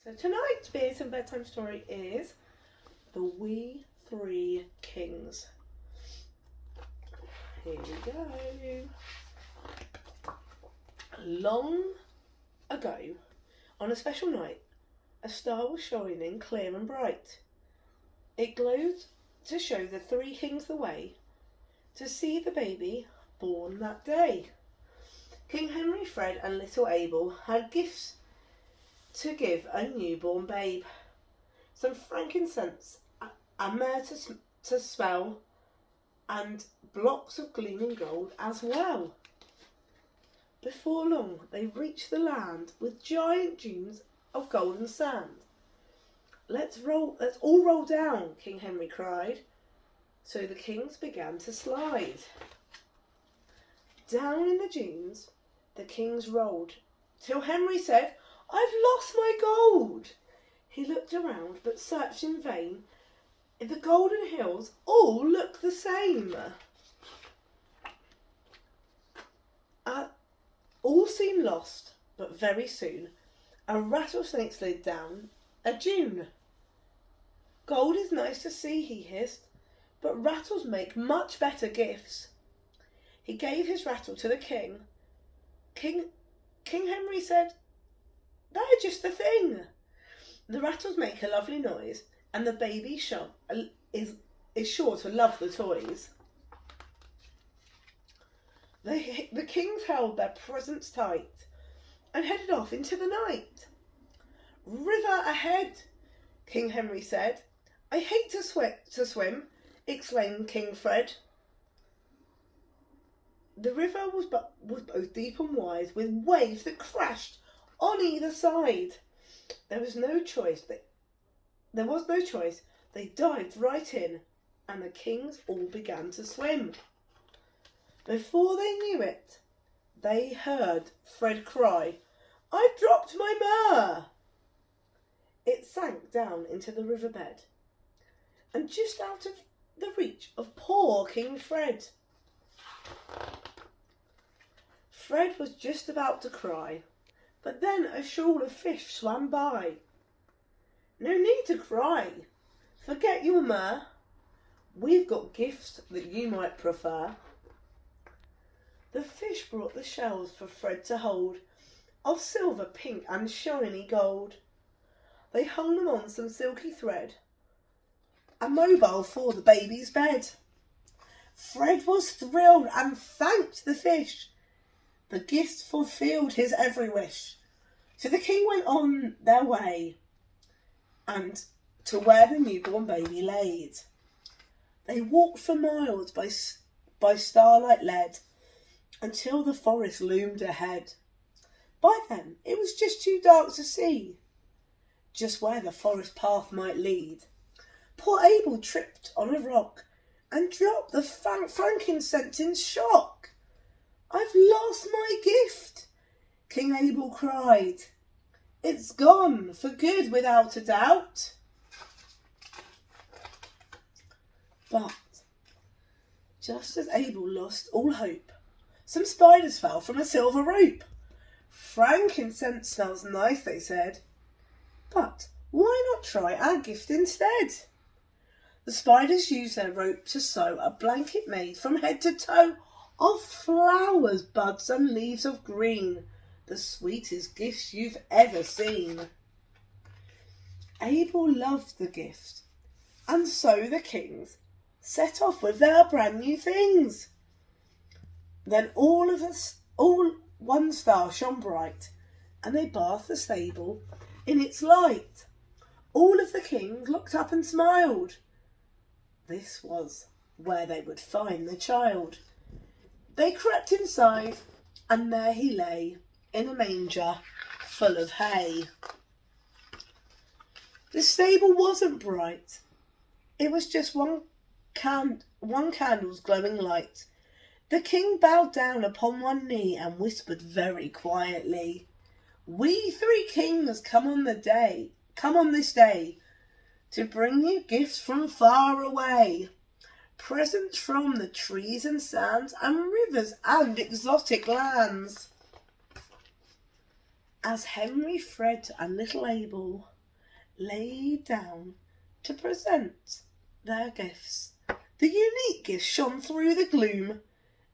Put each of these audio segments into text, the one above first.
So tonight's Bierton Bedtime story is The Wee Three Kings. Here we go. Long ago, on a special night, a star was shining clear and bright. It glowed to show the three kings the way to see the baby born that day. King Henry, Fred and little Abel had gifts to give a newborn babe. Some frankincense, a myrrh to smell, and blocks of gleaming gold as well. Before long they reached the land with giant dunes of golden sand. Let's all roll down, King Henry cried. So the kings began to slide. Down in the dunes the kings rolled, till Henry said, "I've lost my gold." He looked around but searched in vain. The golden hills all look the same. All seemed lost, but very soon a rattlesnake slid down a dune. "Gold is nice to see," he hissed, "but rattles make much better gifts." He gave his rattle to the king. King Henry said, "They're just the thing. The rattles make a lovely noise, and the baby is sure to love the toys." The kings held their presents tight and headed off into the night. "River ahead," King Henry said. "I hate to swim," exclaimed King Fred. The river was both deep and wide, with waves that crashed on either side. There was no choice. They dived right in, and the kings all began to swim. Before they knew it, they heard Fred cry, "I've dropped my myrrh!" It sank down into the riverbed, and just out of the reach of poor King Fred. Fred was just about to cry, but then a shoal of fish swam by. "No need to cry. Forget your myrrh. We've got gifts that you might prefer." The fish brought the shells for Fred to hold, of silver, pink and shiny gold. They hung them on some silky thread, a mobile for the baby's bed. Fred was thrilled and thanked the fish. The gift fulfilled his every wish. So the king went on their way, and to where the newborn baby laid. They walked for miles by starlight led, until the forest loomed ahead. By then it was just too dark to see just where the forest path might lead. Poor Abel tripped on a rock and dropped the frankincense in shock. "I've lost my gift," King Abel cried. "It's gone for good without a doubt." But just as Abel lost all hope, some spiders fell from a silver rope. "Frankincense smells nice," they said, "but why not try our gift instead?" The spiders used their rope to sew a blanket made from head to toe of flowers, buds and leaves of green, the sweetest gifts you've ever seen. Abel loved the gift, and so the kings set off with their brand new things. Then all one star shone bright, and they bathed the stable in its light. All of the kings looked up and smiled. This was where they would find the child. They crept inside, and there he lay, in a manger full of hay. The stable wasn't bright. It was just one candle's glowing light. The king bowed down upon one knee and whispered very quietly, "We three kings come on this day to bring you gifts from far away. Presents from the trees and sands and rivers and exotic lands." As Henry, Fred and little Abel lay down to present their gifts. The unique gifts shone through the gloom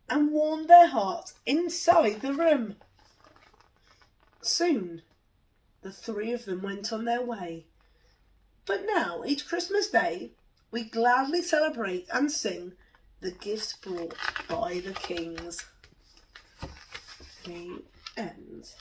and warmed their hearts inside the room. Soon the three of them went on their way. But now, each Christmas Day, we gladly celebrate and sing the gifts brought by the kings. The end.